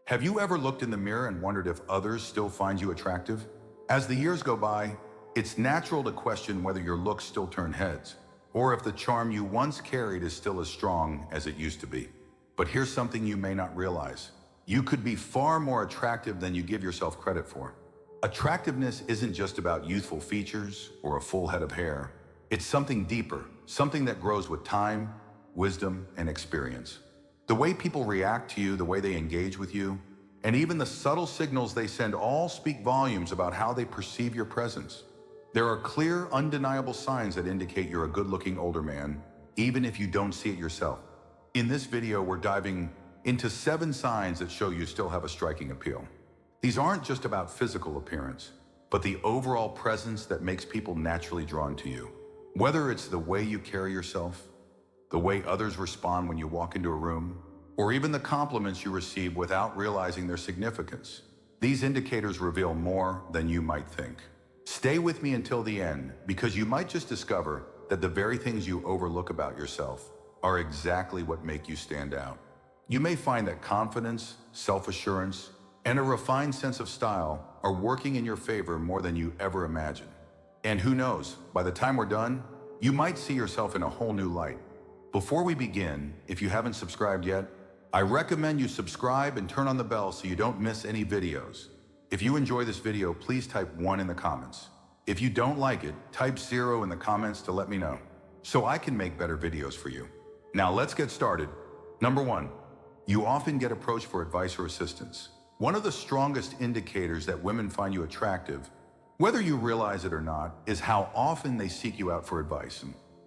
Have you ever looked in the mirror and wondered if others still find you attractive? As the years go by, it's natural to question whether your looks still turn heads, or if the charm you once carried is still as strong as it used to be. But here's something you may not realize. You could be far more attractive than you give yourself credit for. Attractiveness isn't just about youthful features or a full head of hair. It's something deeper, something that grows with time, wisdom, and experience. The way people react to you, the way they engage with you, and even the subtle signals they send all speak volumes about how they perceive your presence. There are clear, undeniable signs that indicate you're a good-looking older man, even if you don't see it yourself. In this video, we're diving into 7 signs that show you still have a striking appeal. These aren't just about physical appearance, but the overall presence that makes people naturally drawn to you. Whether it's the way you carry yourself, the way others respond when you walk into a room, or even the compliments you receive without realizing their significance. These indicators reveal more than you might think. Stay with me until the end, because you might just discover that the very things you overlook about yourself are exactly what make you stand out. You may find that confidence, self-assurance, and a refined sense of style are working in your favor more than you ever imagined. And who knows, by the time we're done, you might see yourself in a whole new light. Before we begin, if you haven't subscribed yet, I recommend you subscribe and turn on the bell so you don't miss any videos. If you enjoy this video, please type 1 in the comments. If you don't like it, type 0 in the comments to let me know, so I can make better videos for you. Now let's get started. Number 1, you often get approached for advice or assistance. One of the strongest indicators that women find you attractive, whether you realize it or not, is how often they seek you out for advice,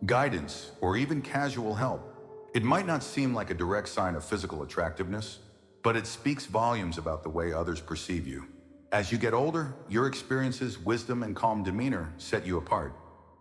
guidance, or even casual help. It might not seem like a direct sign of physical attractiveness, but it speaks volumes about the way others perceive you. As you get older, your experiences, wisdom, and calm demeanor set you apart.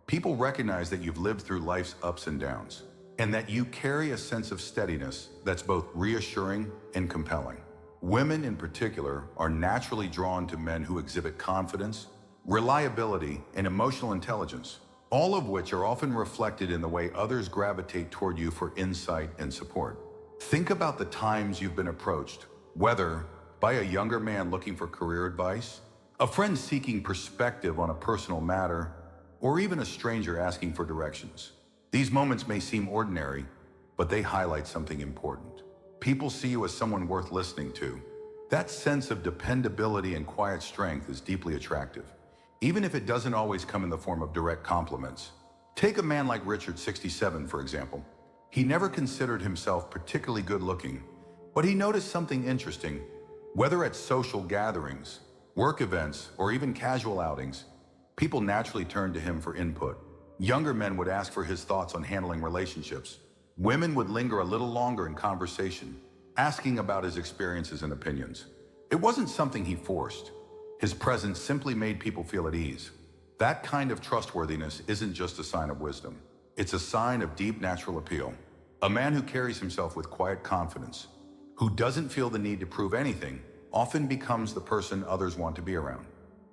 People recognize that you've lived through life's ups and downs, and that you carry a sense of steadiness that's both reassuring and compelling. Women in particular are naturally drawn to men who exhibit confidence, reliability, and emotional intelligence, all of which are often reflected in the way others gravitate toward you for insight and support. Think about the times you've been approached, whether by a younger man looking for career advice, a friend seeking perspective on a personal matter, or even a stranger asking for directions. These moments may seem ordinary, but they highlight something important. People see you as someone worth listening to. That sense of dependability and quiet strength is deeply attractive, even if it doesn't always come in the form of direct compliments. Take a man like Richard, 67, for example. He never considered himself particularly good-looking, but he noticed something interesting. Whether at social gatherings, work events, or even casual outings, people naturally turned to him for input. Younger men would ask for his thoughts on handling relationships. Women would linger a little longer in conversation, asking about his experiences and opinions. It wasn't something he forced. His presence simply made people feel at ease. That kind of trustworthiness isn't just a sign of wisdom. It's a sign of deep natural appeal. A man who carries himself with quiet confidence, who doesn't feel the need to prove anything, often becomes the person others want to be around.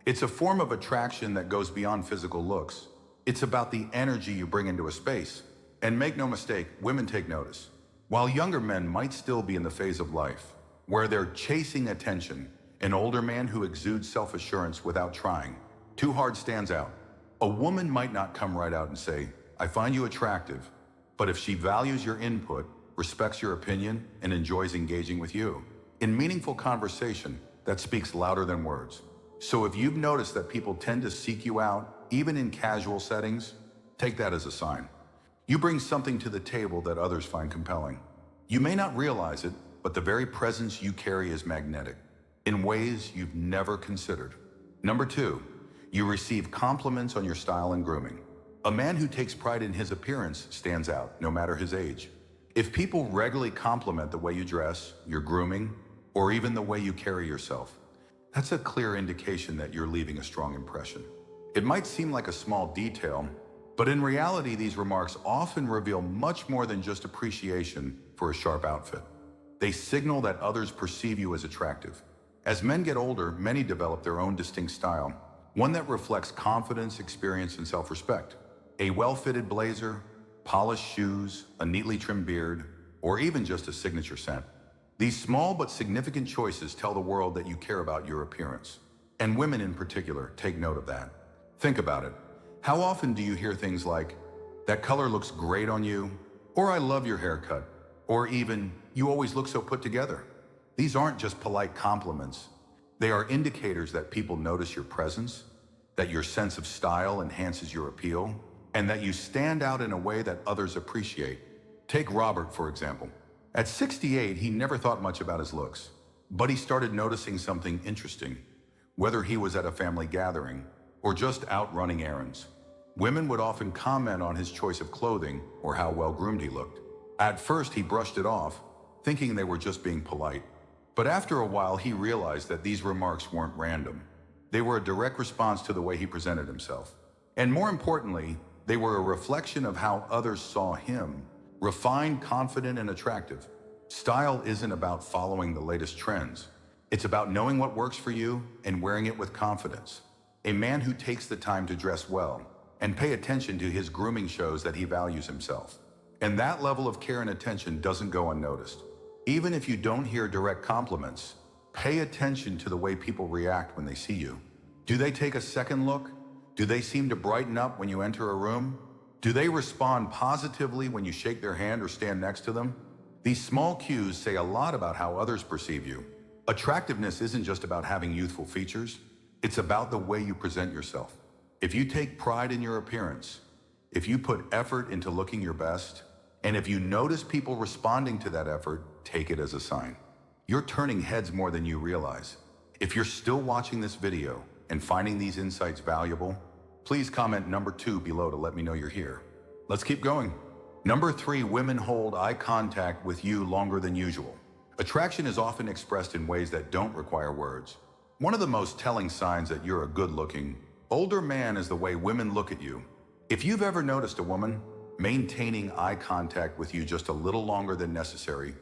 It's a form of attraction that goes beyond physical looks. It's about the energy you bring into a space. And make no mistake, women take notice. While younger men might still be in the phase of life where they're chasing attention, an older man who exudes self-assurance without trying too hard stands out. A woman might not come right out and say, "I find you attractive," but if she values your input, respects your opinion, and enjoys engaging with you in meaningful conversation, that speaks louder than words. So if you've noticed that people tend to seek you out, even in casual settings, take that as a sign. You bring something to the table that others find compelling. You may not realize it, but the very presence you carry is magnetic in ways you've never considered. Number 2, you receive compliments on your style and grooming. A man who takes pride in his appearance stands out, no matter his age. If people regularly compliment the way you dress, your grooming, or even the way you carry yourself, that's a clear indication that you're leaving a strong impression. It might seem like a small detail, but in reality, these remarks often reveal much more than just appreciation for a sharp outfit. They signal that others perceive you as attractive. As men get older, many develop their own distinct style, one that reflects confidence, experience, and self-respect. A well-fitted blazer, polished shoes, a neatly trimmed beard, or even just a signature scent. These small but significant choices tell the world that you care about your appearance. And women in particular, take note of that. Think about it. How often do you hear things like, "That color looks great on you," or "I love your haircut," or even, "You always look so put together"? These aren't just polite compliments. They are indicators that people notice your presence, that your sense of style enhances your appeal, and that you stand out in a way that others appreciate. Take Robert, for example. At 68, he never thought much about his looks, but he started noticing something interesting. Whether he was at a family gathering or just out running errands, women would often comment on his choice of clothing or how well groomed he looked. At first, he brushed it off, thinking they were just being polite. But after a while, he realized that these remarks weren't random. They were a direct response to the way he presented himself. And more importantly, they were a reflection of how others saw him: refined, confident, and attractive. Style isn't about following the latest trends. It's about knowing what works for you and wearing it with confidence. A man who takes the time to dress well and pay attention to his grooming shows that he values himself. And that level of care and attention doesn't go unnoticed. Even if you don't hear direct compliments, pay attention to the way people react when they see you. Do they take a second look? Do they seem to brighten up when you enter a room? Do they respond positively when you shake their hand or stand next to them? These small cues say a lot about how others perceive you. Attractiveness isn't just about having youthful features. It's about the way you present yourself. If you take pride in your appearance, if you put effort into looking your best, and if you notice people responding to that effort, take it as a sign. You're turning heads more than you realize. If you're still watching this video and finding these insights valuable, please comment number 2 below to let me know you're here. Let's keep going. Number 3, women hold eye contact with you longer than usual. Attraction is often expressed in ways that don't require words. One of the most telling signs that you're a good-looking, older man is the way women look at you. If you've ever noticed a woman maintaining eye contact with you just a little longer than necessary,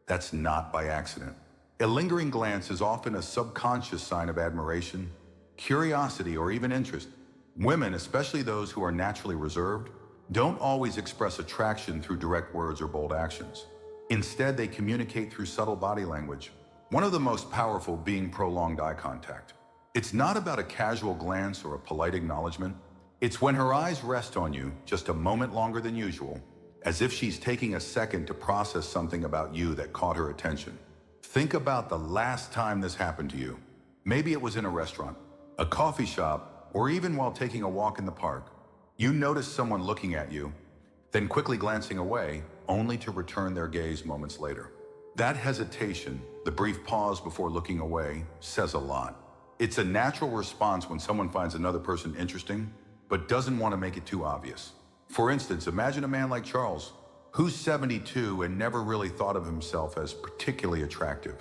that's not by accident. A lingering glance is often a subconscious sign of admiration, curiosity, or even interest. Women, especially those who are naturally reserved, don't always express attraction through direct words or bold actions. Instead, they communicate through subtle body language, one of the most powerful being prolonged eye contact. It's not about a casual glance or a polite acknowledgement. It's when her eyes rest on you just a moment longer than usual, as if she's taking a second to process something about you that caught her attention. Think about the last time this happened to you. Maybe it was in a restaurant, a coffee shop, or even while taking a walk in the park. You noticed someone looking at you, then quickly glancing away, only to return their gaze moments later. That hesitation, the brief pause before looking away, says a lot. It's a natural response when someone finds another person interesting, but doesn't want to make it too obvious. For instance, imagine a man like Charles, who's 72 and never really thought of himself as particularly attractive.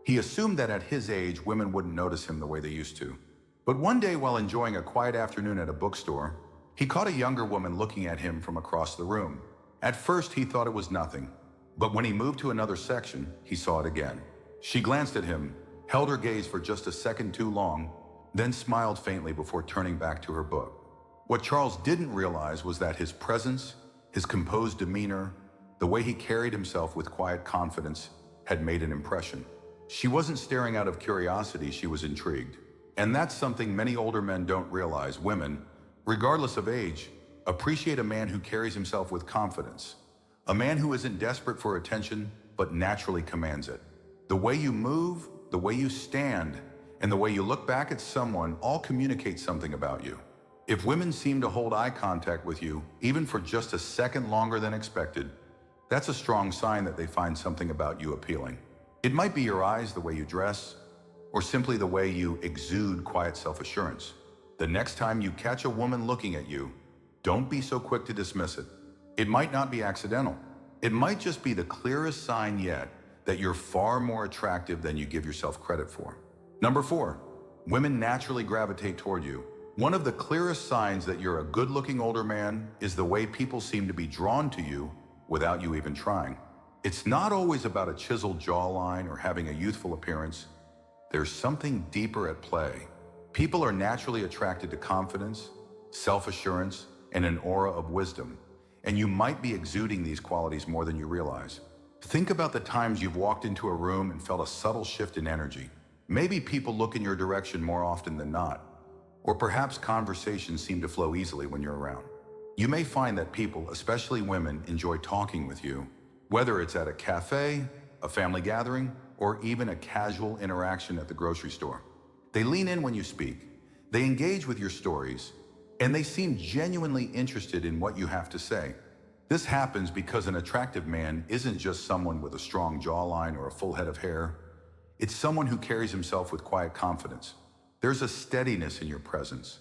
He assumed that at his age, women wouldn't notice him the way they used to. But one day, while enjoying a quiet afternoon at a bookstore, he caught a younger woman looking at him from across the room. At first, he thought it was nothing, but when he moved to another section, he saw it again. She glanced at him, held her gaze for just a second too long, then smiled faintly before turning back to her book. What Charles didn't realize was that his presence, his composed demeanor, the way he carried himself with quiet confidence, had made an impression. She wasn't staring out of curiosity, she was intrigued. And that's something many older men don't realize. Women, regardless of age, appreciate a man who carries himself with confidence. A man who isn't desperate for attention, but naturally commands it. The way you move, the way you stand, and the way you look back at someone all communicate something about you. If women seem to hold eye contact with you, even for just a second longer than expected, that's a strong sign that they find something about you appealing. It might be your eyes, the way you dress, or simply the way you exude quiet self-assurance. The next time you catch a woman looking at you, don't be so quick to dismiss it. It might not be accidental. It might just be the clearest sign yet that you're far more attractive than you give yourself credit for. Number 4, women naturally gravitate toward you. One of the clearest signs that you're a good-looking older man is the way people seem to be drawn to you without you even trying. It's not always about a chiseled jawline or having a youthful appearance. There's something deeper at play. People are naturally attracted to confidence, self-assurance, and an aura of wisdom, and you might be exuding these qualities more than you realize. Think about the times you've walked into a room and felt a subtle shift in energy. Maybe people look in your direction more often than not, or perhaps conversations seem to flow easily when you're around. You may find that people, especially women, enjoy talking with you, whether it's at a cafe, a family gathering, or even a casual interaction at the grocery store. They lean in when you speak, they engage with your stories, and they seem genuinely interested in what you have to say. This happens because an attractive man isn't just someone with a strong jawline or a full head of hair. It's someone who carries himself with quiet confidence. There's a steadiness in your presence,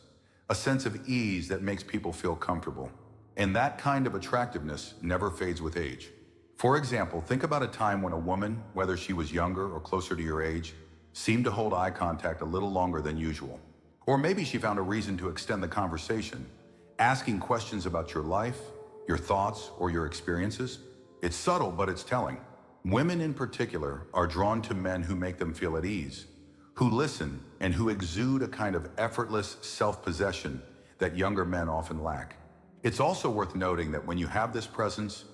a sense of ease that makes people feel comfortable. And that kind of attractiveness never fades with age. For example, think about a time when a woman, whether she was younger or closer to your age, seemed to hold eye contact a little longer than usual. Or maybe she found a reason to extend the conversation, asking questions about your life, your thoughts, or your experiences. It's subtle, but it's telling. Women in particular are drawn to men who make them feel at ease, who listen, and who exude a kind of effortless self-possession that younger men often lack. It's also worth noting that when you have this presence,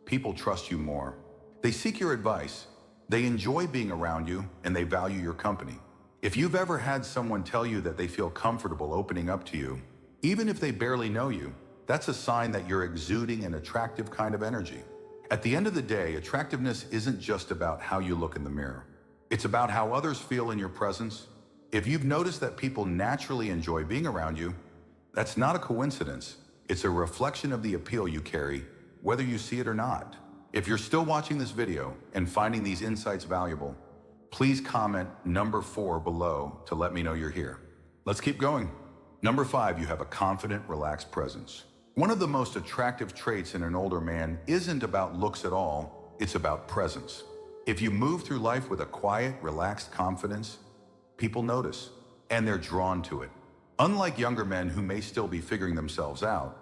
people trust you more. They seek your advice, they enjoy being around you, and they value your company. If you've ever had someone tell you that they feel comfortable opening up to you, even if they barely know you, that's a sign that you're exuding an attractive kind of energy. At the end of the day, attractiveness isn't just about how you look in the mirror. It's about how others feel in your presence. If you've noticed that people naturally enjoy being around you, that's not a coincidence. It's a reflection of the appeal you carry, whether you see it or not. If you're still watching this video and finding these insights valuable, please comment number 4 below to let me know you're here. Let's keep going. Number 5, you have a confident, relaxed presence. One of the most attractive traits in an older man isn't about looks at all, it's about presence. If you move through life with a quiet, relaxed confidence, people notice, and they're drawn to it. Unlike younger men who may still be figuring themselves out,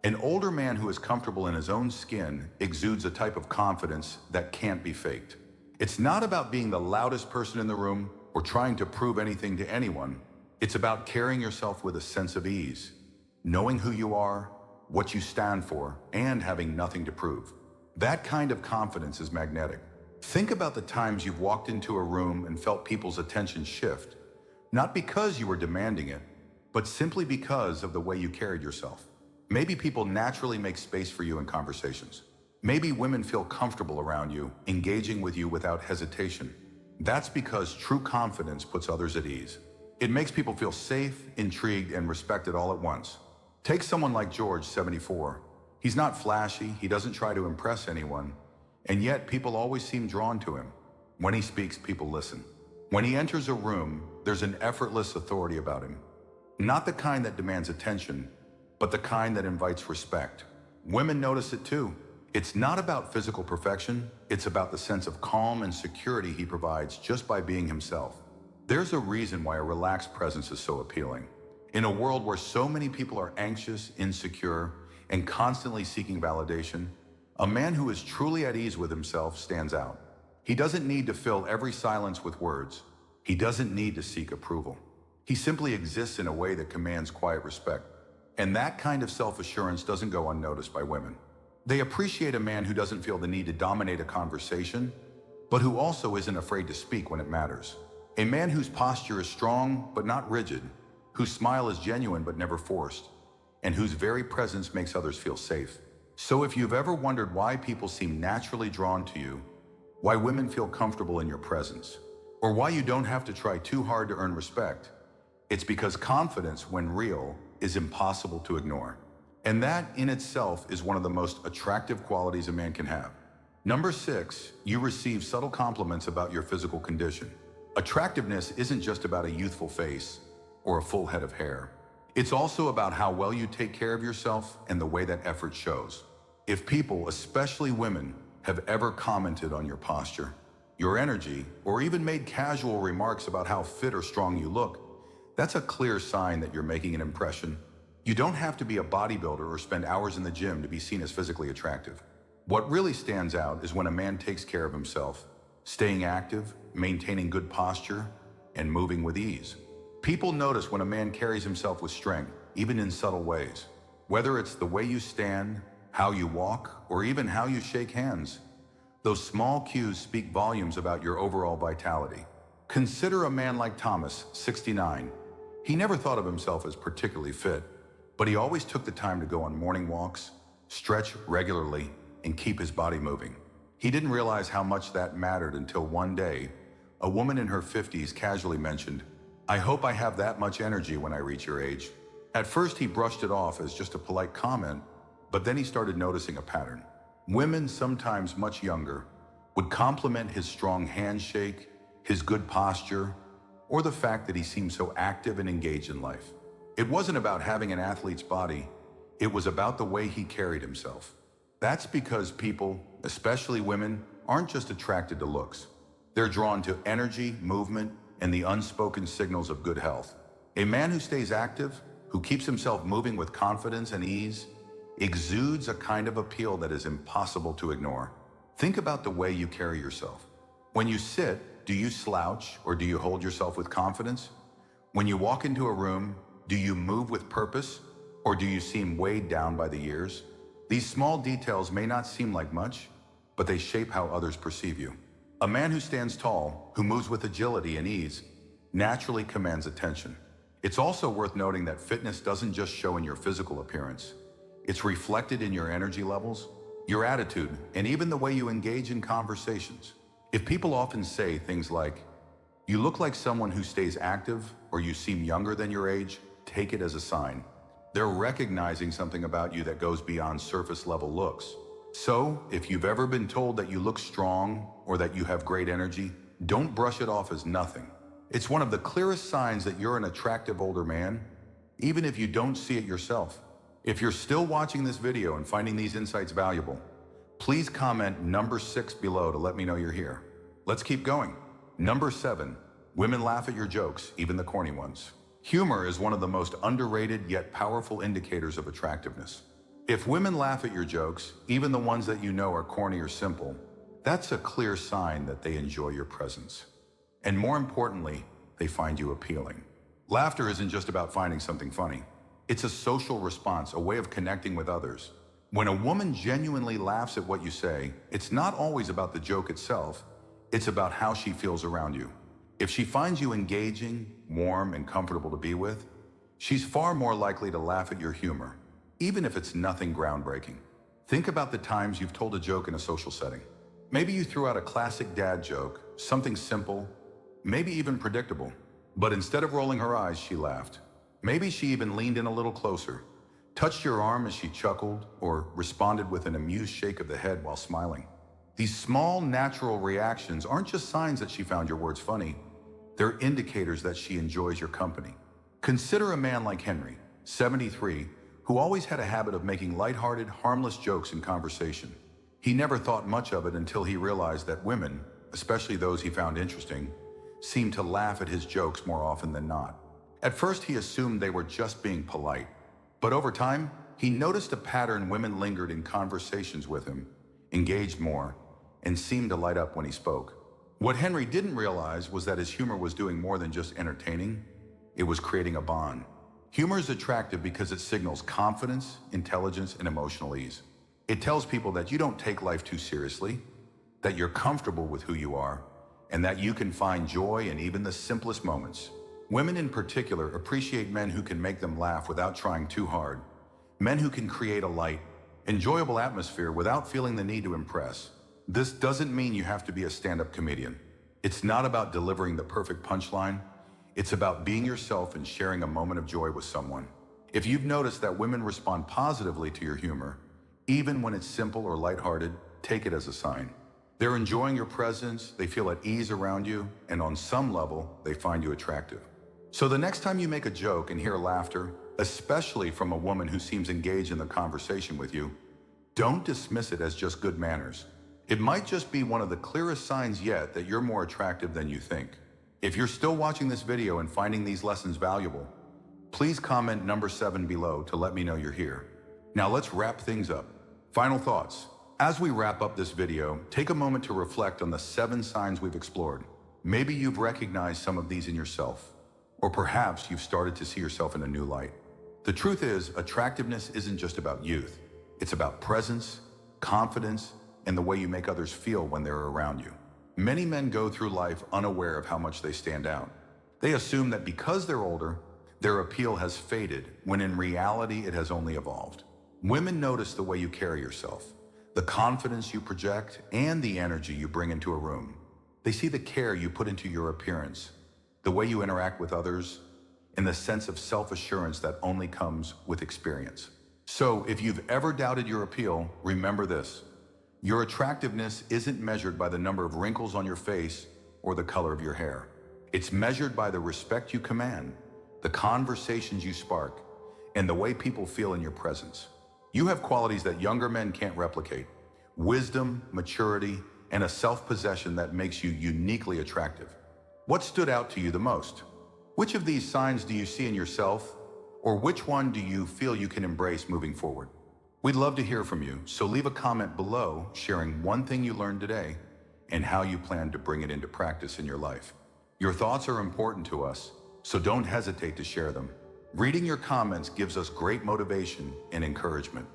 an older man who is comfortable in his own skin exudes a type of confidence that can't be faked. It's not about being the loudest person in the room or trying to prove anything to anyone. It's about carrying yourself with a sense of ease, knowing who you are, what you stand for, and having nothing to prove. That kind of confidence is magnetic. Think about the times you've walked into a room and felt people's attention shift, not because you were demanding it, but simply because of the way you carried yourself. Maybe people naturally make space for you in conversations. Maybe women feel comfortable around you, engaging with you without hesitation. That's because true confidence puts others at ease. It makes people feel safe, intrigued, and respected all at once. Take someone like George, 74. He's not flashy, he doesn't try to impress anyone, and yet people always seem drawn to him. When he speaks, people listen. When he enters a room, there's an effortless authority about him. Not the kind that demands attention, but the kind that invites respect. Women notice it too. It's not about physical perfection, it's about the sense of calm and security he provides just by being himself. There's a reason why a relaxed presence is so appealing. In a world where so many people are anxious, insecure, and constantly seeking validation, a man who is truly at ease with himself stands out. He doesn't need to fill every silence with words. He doesn't need to seek approval. He simply exists in a way that commands quiet respect. And that kind of self-assurance doesn't go unnoticed by women. They appreciate a man who doesn't feel the need to dominate a conversation, but who also isn't afraid to speak when it matters. A man whose posture is strong but not rigid, whose smile is genuine but never forced, and whose very presence makes others feel safe. So if you've ever wondered why people seem naturally drawn to you, why women feel comfortable in your presence, or why you don't have to try too hard to earn respect, it's because confidence, when real, is impossible to ignore. And that in itself is one of the most attractive qualities a man can have. Number 6, you receive subtle compliments about your physical condition. Attractiveness isn't just about a youthful face or a full head of hair. It's also about how well you take care of yourself and the way that effort shows. If people, especially women, have ever commented on your posture, your energy, or even made casual remarks about how fit or strong you look, that's a clear sign that you're making an impression. You don't have to be a bodybuilder or spend hours in the gym to be seen as physically attractive. What really stands out is when a man takes care of himself, staying active, maintaining good posture, and moving with ease. People notice when a man carries himself with strength, even in subtle ways. Whether it's the way you stand, how you walk, or even how you shake hands, Those small cues speak volumes about your overall vitality. Consider a man like Thomas, 69. He never thought of himself as particularly fit, but he always took the time to go on morning walks, stretch regularly, and keep his body moving. He didn't realize how much that mattered until one day, a woman in her 50s casually mentioned, "I hope I have that much energy when I reach your age." At first, he brushed it off as just a polite comment, but then he started noticing a pattern. Women, sometimes much younger, would compliment his strong handshake, his good posture, or the fact that he seemed so active and engaged in life. It wasn't about having an athlete's body, it was about the way he carried himself. That's because people, especially women, aren't just attracted to looks. They're drawn to energy, movement, and the unspoken signals of good health. A man who stays active, who keeps himself moving with confidence and ease, exudes a kind of appeal that is impossible to ignore. Think about the way you carry yourself. When you sit, do you slouch or do you hold yourself with confidence? When you walk into a room, do you move with purpose or do you seem weighed down by the years? These small details may not seem like much, but they shape how others perceive you. A man who stands tall, who moves with agility and ease, naturally commands attention. It's also worth noting that fitness doesn't just show in your physical appearance. It's reflected in your energy levels, your attitude, and even the way you engage in conversations. If people often say things like, "You look like someone who stays active," or "You seem younger than your age," take it as a sign. They're recognizing something about you that goes beyond surface level looks. So, if you've ever been told that you look strong or that you have great energy, don't brush it off as nothing. It's one of the clearest signs that you're an attractive older man, even if you don't see it yourself. If you're still watching this video and finding these insights valuable, please comment number 6 below to let me know you're here. Let's keep going. Number 7, women laugh at your jokes, even the corny ones. Humor is one of the most underrated yet powerful indicators of attractiveness. If women laugh at your jokes, even the ones that you know are corny or simple, that's a clear sign that they enjoy your presence. And more importantly, they find you appealing. Laughter isn't just about finding something funny. It's a social response, a way of connecting with others. When a woman genuinely laughs at what you say, it's not always about the joke itself, it's about how she feels around you. If she finds you engaging, warm, and comfortable to be with, she's far more likely to laugh at your humor, even if it's nothing groundbreaking. Think about the times you've told a joke in a social setting. Maybe you threw out a classic dad joke, something simple, maybe even predictable, but instead of rolling her eyes, she laughed. Maybe she even leaned in a little closer, touched your arm as she chuckled, or responded with an amused shake of the head while smiling. These small, natural reactions aren't just signs that she found your words funny, they're indicators that she enjoys your company. Consider a man like Henry, 73, who always had a habit of making lighthearted, harmless jokes in conversation. He never thought much of it until he realized that women, especially those he found interesting, seemed to laugh at his jokes more often than not. At first, he assumed they were just being polite, but over time, he noticed a pattern. Women lingered in conversations with him, engaged more, and seemed to light up when he spoke. What Henry didn't realize was that his humor was doing more than just entertaining, it was creating a bond. Humor is attractive because it signals confidence, intelligence, and emotional ease. It tells people that you don't take life too seriously, that you're comfortable with who you are, and that you can find joy in even the simplest moments. Women in particular appreciate men who can make them laugh without trying too hard, men who can create a light, enjoyable atmosphere without feeling the need to impress. This doesn't mean you have to be a stand-up comedian. It's not about delivering the perfect punchline. It's about being yourself and sharing a moment of joy with someone. If you've noticed that women respond positively to your humor, even when it's simple or lighthearted, take it as a sign. They're enjoying your presence, they feel at ease around you, and on some level, they find you attractive. So the next time you make a joke and hear laughter, especially from a woman who seems engaged in the conversation with you, don't dismiss it as just good manners. It might just be one of the clearest signs yet that you're more attractive than you think. If you're still watching this video and finding these lessons valuable, please comment number 7 below to let me know you're here. Now let's wrap things up. Final thoughts. As we wrap up this video, take a moment to reflect on the 7 signs we've explored. Maybe you've recognized some of these in yourself, or perhaps you've started to see yourself in a new light. The truth is, attractiveness isn't just about youth. It's about presence, confidence, in the way you make others feel when they're around you. Many men go through life unaware of how much they stand out. They assume that because they're older, their appeal has faded, when in reality it has only evolved. Women notice the way you carry yourself, the confidence you project, and the energy you bring into a room. They see the care you put into your appearance, the way you interact with others, and the sense of self-assurance that only comes with experience. So, if you've ever doubted your appeal, remember this. Your attractiveness isn't measured by the number of wrinkles on your face or the color of your hair. It's measured by the respect you command, the conversations you spark, and the way people feel in your presence. You have qualities that younger men can't replicate: wisdom, maturity, and a self-possession that makes you uniquely attractive. What stood out to you the most? Which of these signs do you see in yourself, or which one do you feel you can embrace moving forward? We'd love to hear from you, so leave a comment below sharing one thing you learned today and how you plan to bring it into practice in your life. Your thoughts are important to us, so don't hesitate to share them. Reading your comments gives us great motivation and encouragement.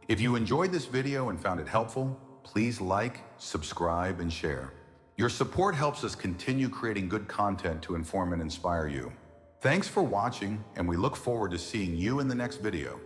If you enjoyed this video and found it helpful, please like, subscribe, and share. Your support helps us continue creating good content to inform and inspire you. Thanks for watching, and we look forward to seeing you in the next video.